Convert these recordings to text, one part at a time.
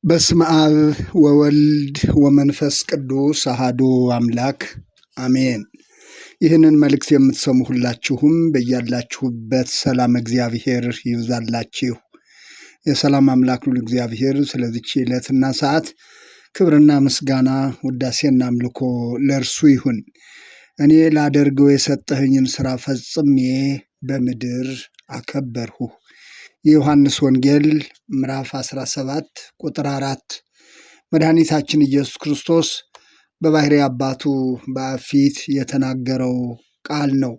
በስመ አብ ወወልድ ወመንፈስ ቅዱስ አሐዱ አምላክ አሜን። ይህንን መልእክት የምትሰሙ ሁላችሁም በያላችሁበት ሰላም እግዚአብሔር ይብዛላችሁ። የሰላም አምላክ ሁሉ እግዚአብሔር ስለዚች ዕለትና ሰዓት ክብርና ምስጋና ውዳሴና አምልኮ ለእርሱ ይሁን። እኔ ላደርገው የሰጠኸኝን ሥራ ፈጽሜ በምድር አከበርሁ። የዮሐንስ ወንጌል ምዕራፍ 17 ቁጥር 4 መድኃኒታችን ኢየሱስ ክርስቶስ በባሕርይ አባቱ በአብ ፊት የተናገረው ቃል ነው።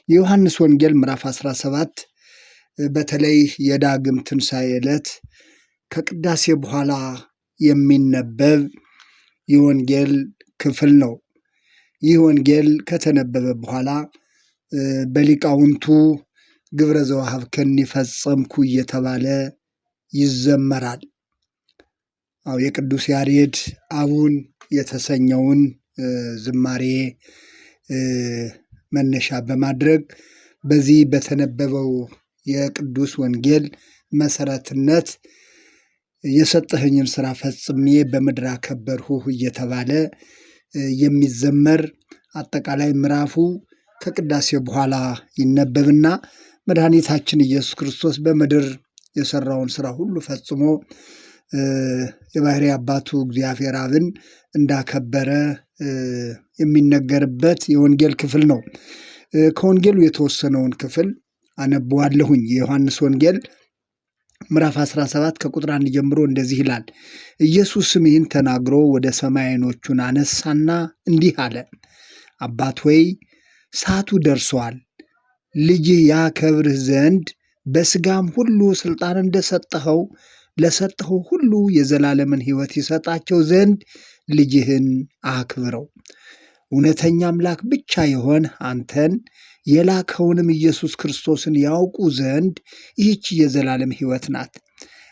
የዮሐንስ ወንጌል ምዕራፍ 17 በተለይ የዳግም ትንሣኤ ዕለት ከቅዳሴ በኋላ የሚነበብ የወንጌል ክፍል ነው። ይህ ወንጌል ከተነበበ በኋላ በሊቃውንቱ ግብረ ዘወሀብከኒ ፈጸምኩ እየተባለ ይዘመራል። የቅዱስ ያሬድ አቡን የተሰኘውን ዝማሬ መነሻ በማድረግ በዚህ በተነበበው የቅዱስ ወንጌል መሰረትነት የሰጠኸኝን ሥራ ፈጽሜ በምድር አከበርሁህ እየተባለ የሚዘመር አጠቃላይ ምዕራፉ ከቅዳሴ በኋላ ይነበብና መድኃኒታችን ኢየሱስ ክርስቶስ በምድር የሰራውን ሥራ ሁሉ ፈጽሞ የባሕርይ አባቱ እግዚአብሔር አብን እንዳከበረ የሚነገርበት የወንጌል ክፍል ነው። ከወንጌሉ የተወሰነውን ክፍል አነበዋለሁኝ። የዮሐንስ ወንጌል ምዕራፍ 17 ከቁጥር 1 ጀምሮ እንደዚህ ይላል። ኢየሱስም ይህን ተናግሮ ወደ ሰማይ ዓይኖቹን አነሳና እንዲህ አለ። አባት ሆይ ሰዓቱ ደርሷል። ልጅህ ያከብርህ ዘንድ በሥጋም ሁሉ ሥልጣን እንደሰጠኸው ለሰጠኸው ሁሉ የዘላለምን ሕይወት ይሰጣቸው ዘንድ ልጅህን አክብረው። እውነተኛ አምላክ ብቻ የሆንህ አንተን የላከውንም ኢየሱስ ክርስቶስን ያውቁ ዘንድ ይህች የዘላለም ሕይወት ናት።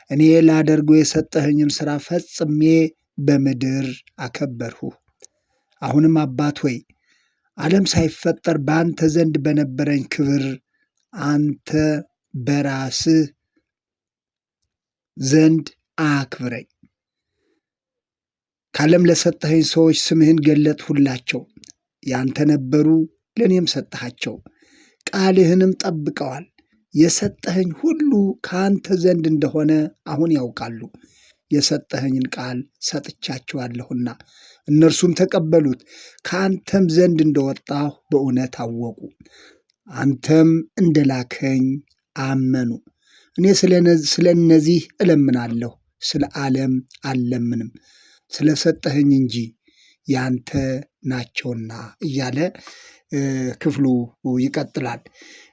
እኔ ላደርገው የሰጠኸኝን ሥራ ፈጽሜ በምድር አከበርሁህ። አሁንም አባት ሆይ ዓለም ሳይፈጠር በአንተ ዘንድ በነበረኝ ክብር አንተ በራስህ ዘንድ አክብረኝ። ከዓለም ለሰጠኸኝ ሰዎች ስምህን ገለጥሁላቸው። ያንተ ነበሩ፣ ለእኔም ሰጠሃቸው፣ ቃልህንም ጠብቀዋል። የሰጠኸኝ ሁሉ ከአንተ ዘንድ እንደሆነ አሁን ያውቃሉ። የሰጠኸኝን ቃል ሰጥቻቸዋለሁና እነርሱም ተቀበሉት። ከአንተም ዘንድ እንደወጣሁ በእውነት አወቁ። አንተም እንደላከኝ አመኑ። እኔ ስለ እነዚህ እለምናለሁ፣ ስለ ዓለም አልለምንም፣ ስለሰጠኸኝ እንጂ ያንተ ናቸውና እያለ ክፍሉ ይቀጥላል።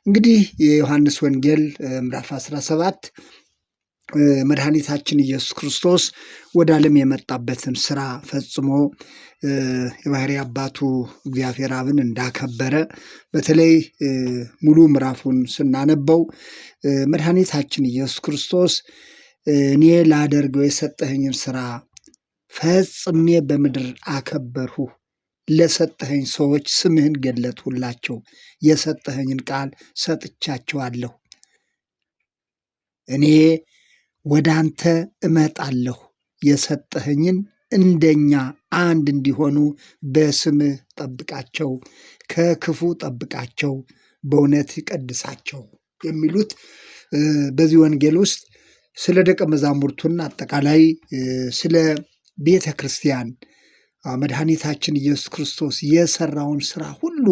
እንግዲህ የዮሐንስ ወንጌል ምዕራፍ 17 መድኃኒታችን ኢየሱስ ክርስቶስ ወደ ዓለም የመጣበትን ሥራ ፈጽሞ የባሕርይ አባቱ እግዚአብሔር አብን እንዳከበረ በተለይ ሙሉ ምዕራፉን ስናነበው መድኃኒታችን ኢየሱስ ክርስቶስ እኔ ላደርገው የሰጠኸኝን ሥራ ፈጽሜ በምድር አከበርሁ፣ ለሰጠኸኝ ሰዎች ስምህን ገለጥሁላቸው፣ የሰጠኸኝን ቃል ሰጥቻቸዋለሁ፣ እኔ ወደ አንተ እመጣለሁ፣ የሰጠኸኝን እንደኛ አንድ እንዲሆኑ በስምህ ጠብቃቸው፣ ከክፉ ጠብቃቸው፣ በእውነት ቀድሳቸው የሚሉት በዚህ ወንጌል ውስጥ ስለ ደቀ መዛሙርቱና አጠቃላይ ስለ ቤተ ክርስቲያን መድኃኒታችን ኢየሱስ ክርስቶስ የሰራውን ሥራ ሁሉ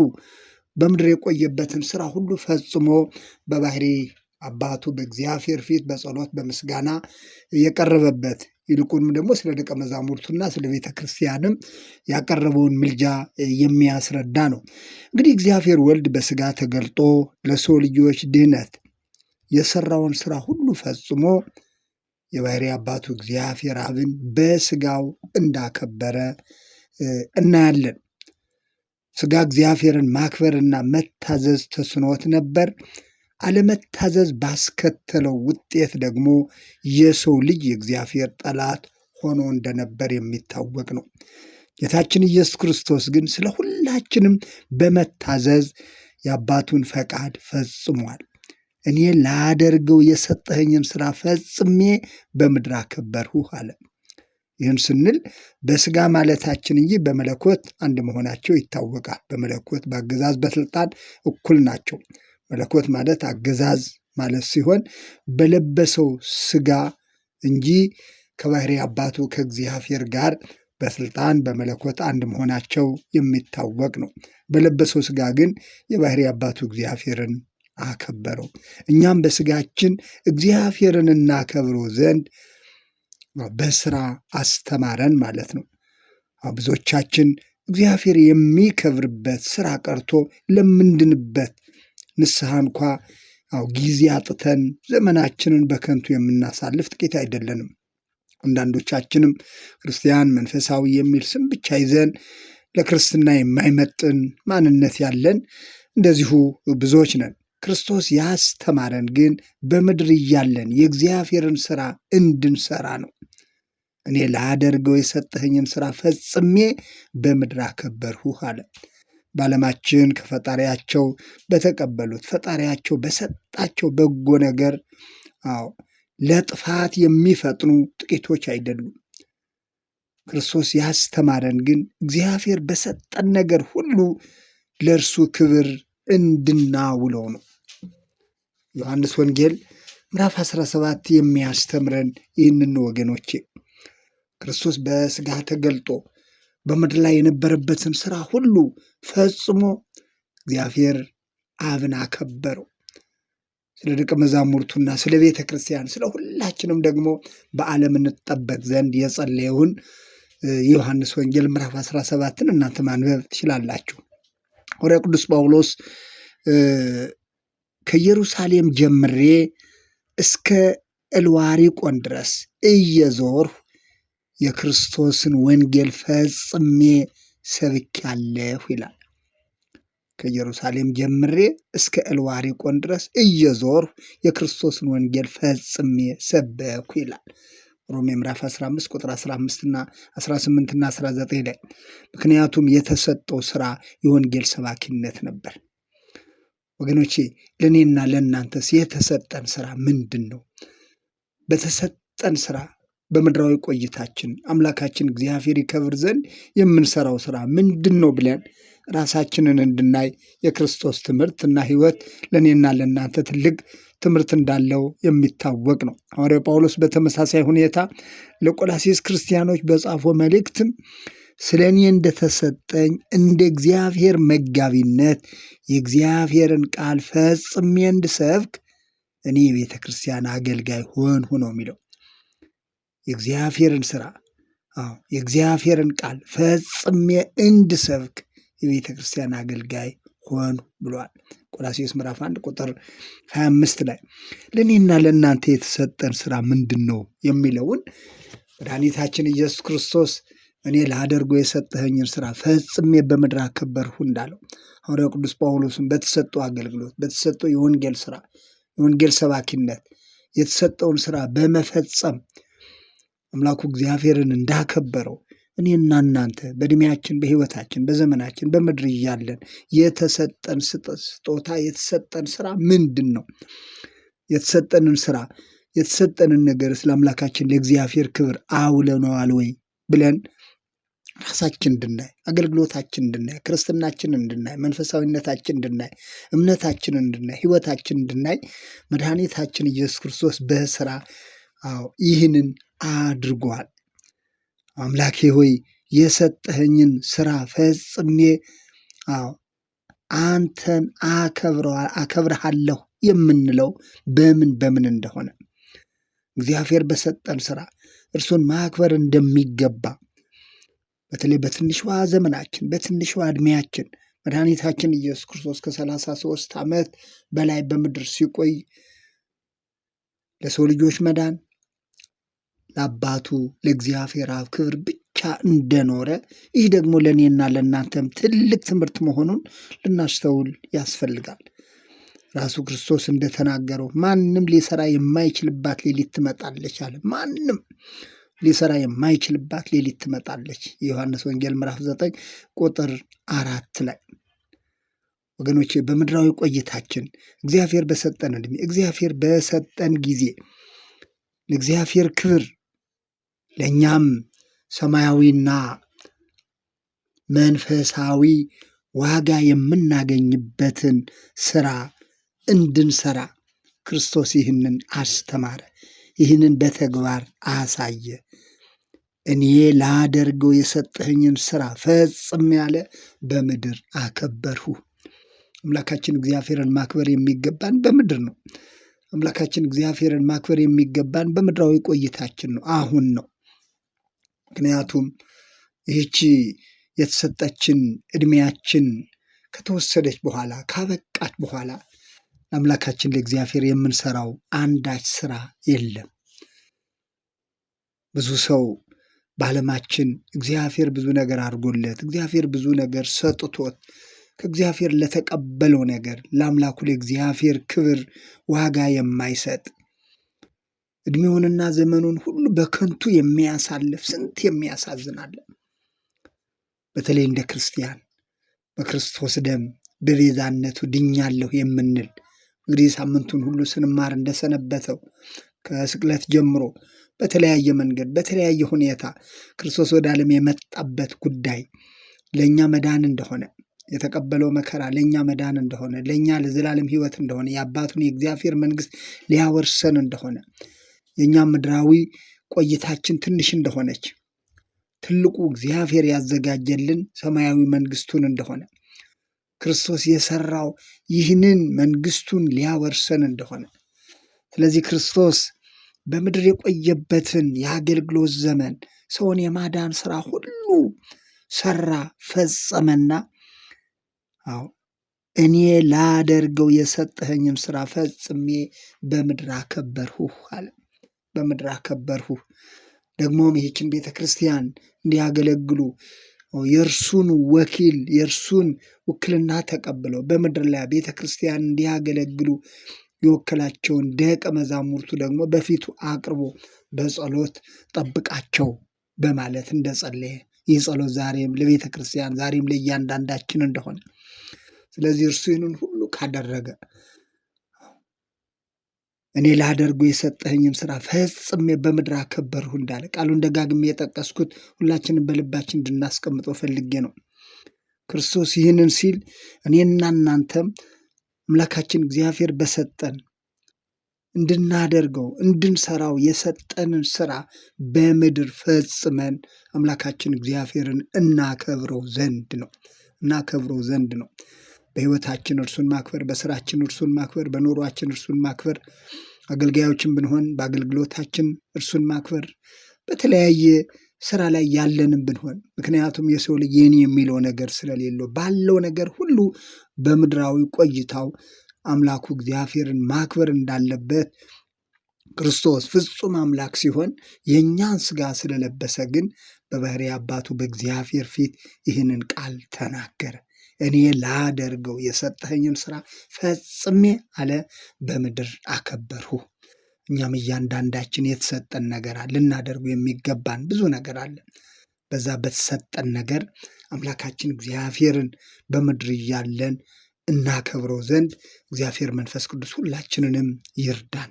በምድር የቆየበትን ሥራ ሁሉ ፈጽሞ በባሕርይ አባቱ በእግዚአብሔር ፊት በጸሎት በምስጋና የቀረበበት ይልቁንም ደግሞ ስለ ደቀ መዛሙርቱና ስለ ቤተ ክርስቲያንም ያቀረበውን ምልጃ የሚያስረዳ ነው። እንግዲህ እግዚአብሔር ወልድ በሥጋ ተገልጦ ለሰው ልጆች ድህነት የሰራውን ሥራ ሁሉ ፈጽሞ የባሕርይ አባቱ እግዚአብሔር አብን በሥጋው እንዳከበረ እናያለን። ሥጋ እግዚአብሔርን ማክበርና መታዘዝ ተስኖት ነበር። አለመታዘዝ ባስከተለው ውጤት ደግሞ የሰው ልጅ የእግዚአብሔር ጠላት ሆኖ እንደነበር የሚታወቅ ነው። ጌታችን ኢየሱስ ክርስቶስ ግን ስለ ሁላችንም በመታዘዝ የአባቱን ፈቃድ ፈጽሟል። እኔ ላደርገው የሰጠኸኝን ሥራ ፈጽሜ በምድር አከበርሁህ አለ። ይህን ስንል በሥጋ ማለታችን እንጂ በመለኮት አንድ መሆናቸው ይታወቃል። በመለኮት በአገዛዝ በስልጣን እኩል ናቸው። መለኮት ማለት አገዛዝ ማለት ሲሆን በለበሰው ሥጋ እንጂ ከባሕርይ አባቱ ከእግዚአብሔር ጋር በስልጣን በመለኮት አንድ መሆናቸው የሚታወቅ ነው። በለበሰው ሥጋ ግን የባሕርይ አባቱ እግዚአብሔርን አከበረው። እኛም በሥጋችን እግዚአብሔርን እናከብረው ዘንድ በሥራ አስተማረን ማለት ነው። ብዙዎቻችን እግዚአብሔር የሚከብርበት ሥራ ቀርቶ ለምንድንበት ንስሐ እንኳ ጊዜ አጥተን ዘመናችንን በከንቱ የምናሳልፍ ጥቂት አይደለንም። አንዳንዶቻችንም ክርስቲያን መንፈሳዊ የሚል ስም ብቻ ይዘን ለክርስትና የማይመጥን ማንነት ያለን እንደዚሁ ብዙዎች ነን። ክርስቶስ ያስተማረን ግን በምድር እያለን የእግዚአብሔርን ሥራ እንድንሰራ ነው። እኔ ላደርገው የሰጠኸኝን ሥራ ፈጽሜ በምድር አከበርሁህ አለ። በዓለማችን ከፈጣሪያቸው በተቀበሉት ፈጣሪያቸው በሰጣቸው በጎ ነገር ለጥፋት የሚፈጥኑ ጥቂቶች አይደሉም። ክርስቶስ ያስተማረን ግን እግዚአብሔር በሰጠን ነገር ሁሉ ለእርሱ ክብር እንድናውለው ነው። ዮሐንስ ወንጌል ምዕራፍ 17 የሚያስተምረን ይህንን ወገኖቼ፣ ክርስቶስ በሥጋ ተገልጦ በምድር ላይ የነበረበትን ሥራ ሁሉ ፈጽሞ እግዚአብሔር አብን አከበረው። ስለ ደቀ መዛሙርቱና ስለ ቤተ ክርስቲያን ስለ ሁላችንም ደግሞ በዓለም እንጠበቅ ዘንድ የጸለየውን የዮሐንስ ወንጌል ምዕራፍ 17ን እናንተ ማንበብ ትችላላችሁ። ሐዋርያው ቅዱስ ጳውሎስ ከኢየሩሳሌም ጀምሬ እስከ እልዋሪቆን ድረስ እየዞርሁ የክርስቶስን ወንጌል ፈጽሜ ሰብኬአለሁ ይላል። ከኢየሩሳሌም ጀምሬ እስከ እልዋሪቆን ድረስ እየዞርሁ የክርስቶስን ወንጌል ፈጽሜ ሰበኩ ይላል። ሮሜ ምዕራፍ 15 ቁጥር 15ና 18ና 19 ላይ። ምክንያቱም የተሰጠው ሥራ የወንጌል ሰባኪነት ነበር። ወገኖቼ ለእኔና ለእናንተስ የተሰጠን ሥራ ምንድን ነው? በተሰጠን ሥራ በምድራዊ ቆይታችን አምላካችን እግዚአብሔር ይከብር ዘንድ የምንሰራው ሥራ ምንድን ነው ብለን ራሳችንን እንድናይ የክርስቶስ ትምህርትና ሕይወት ለእኔና ለእናንተ ትልቅ ትምህርት እንዳለው የሚታወቅ ነው። ሐዋርያው ጳውሎስ በተመሳሳይ ሁኔታ ለቆላስይስ ክርስቲያኖች በጻፈው መልእክትም ስለ እኔ እንደተሰጠኝ እንደ እግዚአብሔር መጋቢነት የእግዚአብሔርን ቃል ፈጽሜ እንድሰብክ እኔ የቤተ ክርስቲያን አገልጋይ ሆንሁ ነው የሚለው። የእግዚአብሔርን ሥራ የእግዚአብሔርን ቃል ፈጽሜ እንድሰብክ የቤተ ክርስቲያን አገልጋይ ሆንሁ ብሏል። ቆላስይስ ምዕራፍ 1 ቁጥር 25 ላይ ለእኔና ለእናንተ የተሰጠን ሥራ ምንድን ነው የሚለውን መድኃኒታችን ኢየሱስ ክርስቶስ እኔ ላደርገው የሰጠኸኝን ሥራ ፈጽሜ በምድር አከበርሁ እንዳለው ሐዋርያው ቅዱስ ጳውሎስን በተሰጠው አገልግሎት በተሰጠው የወንጌል ሥራ የወንጌል ሰባኪነት የተሰጠውን ሥራ በመፈጸም አምላኩ እግዚአብሔርን እንዳከበረው እኔና እናንተ በዕድሜያችን በሕይወታችን በዘመናችን በምድር እያለን የተሰጠን ስጦታ የተሰጠን ሥራ ምንድን ነው? የተሰጠንን ሥራ የተሰጠንን ነገር ስለ አምላካችን ለእግዚአብሔር ክብር አውለነዋል ወይ ብለን ራሳችን እንድናይ አገልግሎታችን እንድናይ ክርስትናችን እንድናይ መንፈሳዊነታችን እንድናይ እምነታችን እንድናይ ሕይወታችን እንድናይ መድኃኒታችን ኢየሱስ ክርስቶስ በሥራ ይህንን አድርጓል። አምላኬ ሆይ የሰጠኸኝን ሥራ ፈጽሜ አንተን አከብርሃለሁ የምንለው በምን እንደሆነ እግዚአብሔር በሰጠን ሥራ እርሱን ማክበር እንደሚገባ በተለይ በትንሿ ዘመናችን በትንሿ ዕድሜያችን መድኃኒታችን ኢየሱስ ክርስቶስ ከ33 ዓመት በላይ በምድር ሲቆይ ለሰው ልጆች መዳን ለአባቱ ለእግዚአብሔር አብ ክብር ብቻ እንደኖረ ይህ ደግሞ ለእኔና ለእናንተም ትልቅ ትምህርት መሆኑን ልናስተውል ያስፈልጋል። ራሱ ክርስቶስ እንደተናገረው ማንም ሊሰራ የማይችልባት ሌሊት ትመጣለች አለ። ማንም ሊሰራ የማይችልባት ሌሊት ትመጣለች። የዮሐንስ ወንጌል ምዕራፍ 9 ቁጥር 4 ላይ ወገኖቼ በምድራዊ ቆይታችን እግዚአብሔር በሰጠን ዕድሜ፣ እግዚአብሔር በሰጠን ጊዜ ለእግዚአብሔር ክብር ለእኛም ሰማያዊና መንፈሳዊ ዋጋ የምናገኝበትን ስራ እንድንሰራ ክርስቶስ ይህንን አስተማረ። ይህንን በተግባር አሳየ። እኔ ላደርገው የሰጠኸኝን ስራ ፈጽም ያለ በምድር አከበርሁ። አምላካችን እግዚአብሔርን ማክበር የሚገባን በምድር ነው። አምላካችን እግዚአብሔርን ማክበር የሚገባን በምድራዊ ቆይታችን ነው፣ አሁን ነው። ምክንያቱም ይህቺ የተሰጠችን ዕድሜያችን ከተወሰደች በኋላ ካበቃች በኋላ አምላካችን ለእግዚአብሔር የምንሰራው አንዳች ስራ የለም። ብዙ ሰው በዓለማችን እግዚአብሔር ብዙ ነገር አድርጎለት እግዚአብሔር ብዙ ነገር ሰጥቶት ከእግዚአብሔር ለተቀበለው ነገር ለአምላኩ ለእግዚአብሔር ክብር ዋጋ የማይሰጥ ዕድሜውንና ዘመኑን ሁሉ በከንቱ የሚያሳልፍ ስንት የሚያሳዝናል። በተለይ እንደ ክርስቲያን በክርስቶስ ደም በቤዛነቱ ድኛለሁ የምንል እንግዲህ ሳምንቱን ሁሉ ስንማር እንደሰነበተው ከስቅለት ጀምሮ በተለያየ መንገድ በተለያየ ሁኔታ ክርስቶስ ወደ ዓለም የመጣበት ጉዳይ ለእኛ መዳን እንደሆነ የተቀበለው መከራ ለእኛ መዳን እንደሆነ ለእኛ ለዘላለም ሕይወት እንደሆነ የአባቱን የእግዚአብሔር መንግሥት ሊያወርሰን እንደሆነ የእኛ ምድራዊ ቆይታችን ትንሽ እንደሆነች ትልቁ እግዚአብሔር ያዘጋጀልን ሰማያዊ መንግሥቱን እንደሆነ ክርስቶስ የሰራው ይህንን መንግሥቱን ሊያወርሰን እንደሆነ ስለዚህ ክርስቶስ በምድር የቆየበትን የአገልግሎት ዘመን ሰውን የማዳን ሥራ ሁሉ ሰራ ፈጸመና እኔ ላደርገው የሰጠኸኝን ሥራ ፈጽሜ በምድር አከበርሁህ አለ። በምድር አከበርሁህ። ደግሞም ይህችን ቤተ ክርስቲያን እንዲያገለግሉ የእርሱን ወኪል የእርሱን ውክልና ተቀብለው በምድር ላይ ቤተ ክርስቲያን እንዲያገለግሉ የወከላቸውን ደቀ መዛሙርቱ ደግሞ በፊቱ አቅርቦ በጸሎት ጠብቃቸው በማለት እንደጸለየ ይህ ጸሎት ዛሬም ለቤተ ክርስቲያን ዛሬም ለእያንዳንዳችን እንደሆነ ስለዚህ እርሱ ይህንን ሁሉ ካደረገ እኔ ላደርገው የሰጠኸኝን ሥራ ፈጽሜ በምድር አከበርሁ እንዳለ ቃሉን ደጋግሜ የጠቀስኩት ሁላችንም በልባችን እንድናስቀምጠው ፈልጌ ነው። ክርስቶስ ይህንን ሲል እኔና እናንተም አምላካችን እግዚአብሔር በሰጠን እንድናደርገው እንድንሰራው የሰጠንን ሥራ በምድር ፈጽመን አምላካችን እግዚአብሔርን እናከብረው ዘንድ ነው። በሕይወታችን እርሱን ማክበር፣ በስራችን እርሱን ማክበር፣ በኑሯችን እርሱን ማክበር፣ አገልጋዮችን ብንሆን በአገልግሎታችን እርሱን ማክበር፣ በተለያየ ስራ ላይ ያለንም ብንሆን ምክንያቱም የሰው ልጅ የኔ የሚለው ነገር ስለሌለው ባለው ነገር ሁሉ በምድራዊ ቆይታው አምላኩ እግዚአብሔርን ማክበር እንዳለበት ክርስቶስ ፍጹም አምላክ ሲሆን የእኛን ሥጋ ስለለበሰ ግን በባሕርይ አባቱ በእግዚአብሔር ፊት ይህንን ቃል ተናገረ። እኔ ላደርገው የሰጠኸኝን ሥራ ፈጽሜ አለ በምድር አከበርሁ። እኛም እያንዳንዳችን የተሰጠን ነገር አለ፣ ልናደርገው የሚገባን ብዙ ነገር አለ። በዛ በተሰጠን ነገር አምላካችን እግዚአብሔርን በምድር እያለን እናከብረው ዘንድ እግዚአብሔር መንፈስ ቅዱስ ሁላችንንም ይርዳን።